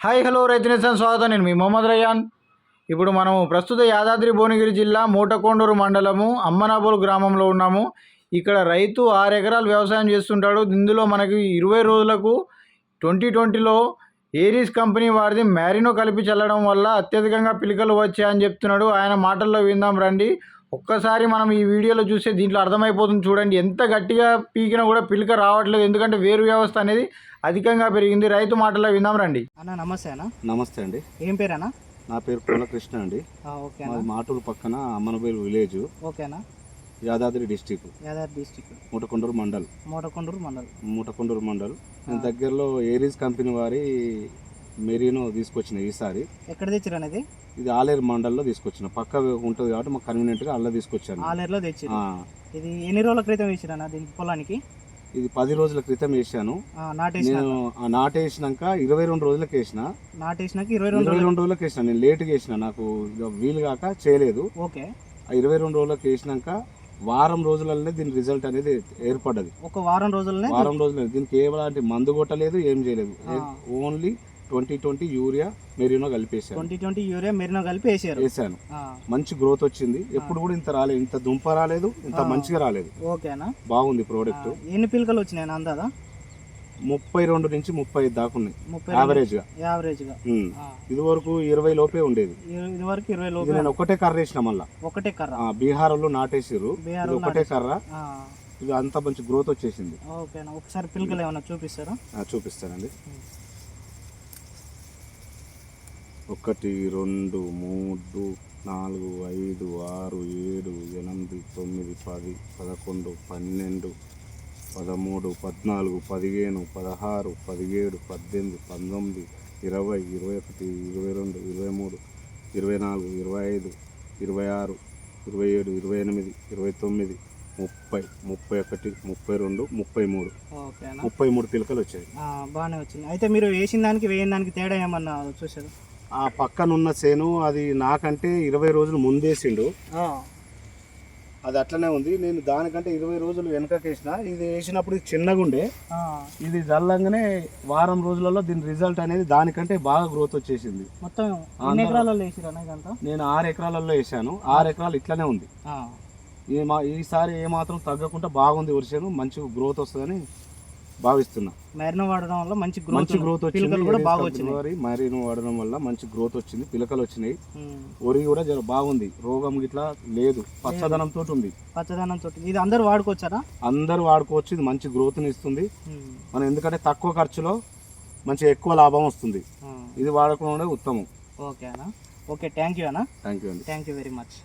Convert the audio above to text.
Hi hello రైతు నేస్తం స్వాగతం. నేను మీ మొహమ్మద్ రయాన్. ఇప్పుడు మనము ప్రస్తుత యాదాద్రి భువనగిరి జిల్లా మూటకొండూరు మండలము అమ్మనాబోలు గ్రామంలో ఉన్నాము. ఇక్కడ రైతు 6 ఎకరాలు వ్యవసాయం చేస్తుంటాడు. ఇందులో మనకి 20 రోజులకు 2020లో ఏరీస్ కంపెనీ వారిది మ్యారినో కలిపి చల్లడం వల్ల అత్యధికంగా పిలకలు వచ్చాయని చెప్తున్నాడు. ఆయన మాటల్లో విందాం రండి. ఒక్కసారి మనం ఈ వీడియోలో చూస్తే దీంట్లో అర్థమైపోతుంది. చూడండి, ఎంత గట్టిగా పీకినా కూడా పిలక రావట్లేదు, ఎందుకంటే వేరు వ్యవస్థ అనేది అధికంగా పెరిగింది. రైతు మాటల్లో విందాం రండి. అన్న నమస్తే అన్న. నమస్తే అండి. ఏం పేరు అన్న? నా పేరు పూలకృష్ణ అండి. ఓకే మాది మాటూరు పక్కన అమ్మనబేలు విలేజ్, ఓకేనా, యాదాద్రి డిస్టిక్, మూటకొండూరు మండల్. మూటకొండూరు మండల్ దగ్గరలో ఏరీస్ కంపెనీ వారి మెరీనో తీసుకొచ్చిన. ఈసారి ఎక్కడ తెచ్చారు అనేది? ఇది ఆలేరు మండల్లో తీసుకొచ్చిన. పక్క ఉంటుంది కాబట్టి మాకు కన్వీనియంట్ గా అలా తీసుకొచ్చాను. ఆలేరులో తెచ్చారు. ఇది ఎన్ని రోజుల క్రితం వేసారన్న దీనికి పొలానికి? ఇది 10 రోజుల క్రితం వేసాను. నేను నాటేసినాక 22 రోజులకు వేసిన. నాటేసినాక 22 రోజులకు వేసిన. నేను లేట్గా వేసిన, నాకు వీలు కాక చేయలేదు. ఓకే. ఆ 22 రోజులకు వేసినాక వారం రోజులనే దీని రిజల్ట్ అనేది ఏర్పడ్డది. ఒక వారం రోజులనే దీనికి ఎలాంటి మందు కొట్టలేదు, ఏం చేయలేదు. ఓన్లీ 2020 యూరియా మెరీనో కలిపేసాను. 2020 యూరియా మెరీనో కలిపి వేసాను. మంచి గ్రోత్ వచ్చింది. ఎప్పుడు కూడా ఇంత రాలేదు, ఇంత దుంప రాలేదు, ఇంత మంచిగా రాలేదు. ఓకేనా, బాగుంది ప్రోడక్ట్. ఎన్ని పిలకలు వచ్చినాయి అందాదా? 32 నుంచి 30 దాకా ఉన్నాయి యావరేజ్ గా. ఇది వరకు 20 లోపే ఉండేది. నేను ఒకటే కర్ర వేసిన. మళ్ళా ఒకటే కర్ర బీహార్ లో నాటేసారు. ఒకటే కర్ర, ఇది అంత మంచి గ్రోత్ వచ్చేసింది. ఓకేనా, ఒకసారి పిలకలు ఏమన్నా చూపిస్తారా? చూపిస్తానండి. 1 2 3 4 5 6 7 8 9 10 11 12 13 14 15 16 17 18 19 20 21 22 23 24 25 26 27 28 29 30 31 32 33 పిలకలు వచ్చాయి. బాగానే వచ్చింది. అయితే మీరు వేసిన దానికి వేయని దానికి తేడా ఏమన్నా చూసారు? ఆ పక్కనున్న చేను అది నాకంటే 20 రోజులు ముందేసిండు. అది అట్లనే ఉంది. నేను దానికంటే 20 రోజులు వెనకకేసిన. ఇది వేసినప్పుడు ఇది చిన్నగా ఉండే, ఇది జల్లంగానే వారం రోజులలో దీని రిజల్ట్ అనేది దానికంటే బాగా గ్రోత్ వచ్చేసింది. మొత్తం ఎన్ని ఎకరాలలో వేసిరా? నేను 6 ఎకరాలలో వేసాను. 6 ఎకరాలు ఇట్లనే ఉంది. ఈసారి ఏమాత్రం తగ్గకుండా బాగుంది. వర్షం మంచి గ్రోత్ వస్తుందని భావిస్తున్నా. మ్యారినో వాడడం వల్ల మంచి గ్రోత్ వచ్చింది. మ్యారినో వాడడం వల్ల మంచి గ్రోత్ వచ్చింది, పిలకలు వచ్చినాయి. ఒరి కూడా బాగుంది, రోగం ఇట్లా లేదు, పచ్చదనం తోటి ఉంది. ఇది అందరూ వాడుకోవచ్చారా? అందరూ వాడుకోవచ్చు. ఇది మంచి గ్రోత్ ని ఇస్తుంది మనం, ఎందుకంటే తక్కువ ఖర్చులో మంచి ఎక్కువ లాభం వస్తుంది. ఇది వాడుకోవడం ఉత్తమం. ఓకే అన్న. ఓకే, థ్యాంక్ యూ అన్న. థ్యాంక్ యూ అండి. Thank you very much.